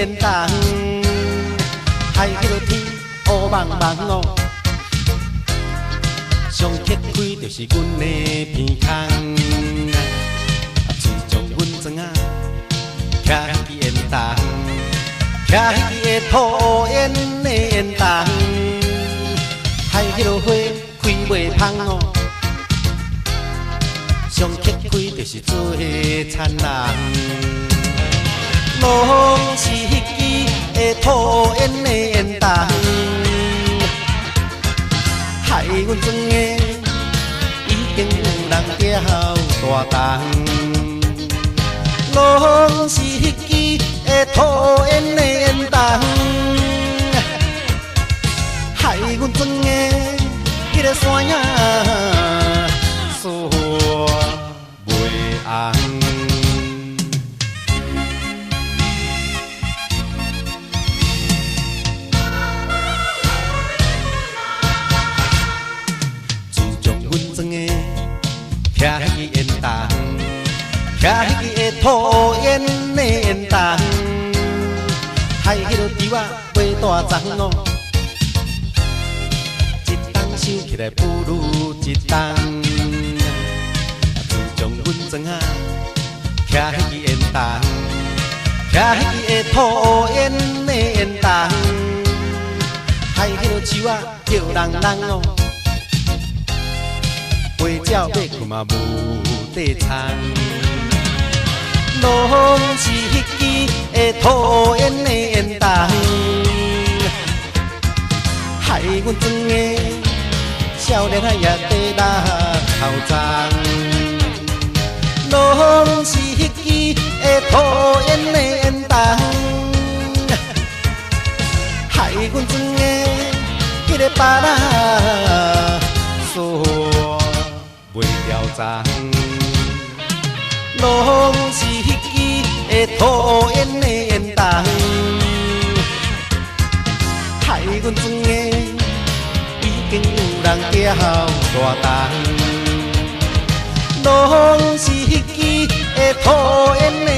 烟筒，海迄落天乌茫茫哦，上揭开就是阮的鼻孔。自从阮庄仔徛迄支烟筒，徛迄支会吐烟的烟筒，海迄落花开袂芳哦。上揭开就是做伙灿烂，拢是迄支会吐烟的烟筒，害阮庄的已经有人叫大动，拢是迄支会吐烟的烟筒，害阮庄的迄个山影煞红。自从阮庄的徛迄支烟筒，徛迄支会吐烟的烟筒，害迄落猪仔飞大丛哦，一冬想起来不如一冬。阮庄仔徛迄支烟筒，徛迄支会吐烟的烟筒，害迄落树仔叫人人哦，飞鸟要困嘛无地藏，拢是迄支会吐烟的烟筒，害阮庄的少年仔也地拉头鬃。拢是迄支会吐烟的烟筒，害阮庄的迄个巴拉煞袂了踪。拢是迄支会吐烟的烟筒，害阮庄的已经有人叫大动。拢是迄支会吐烟的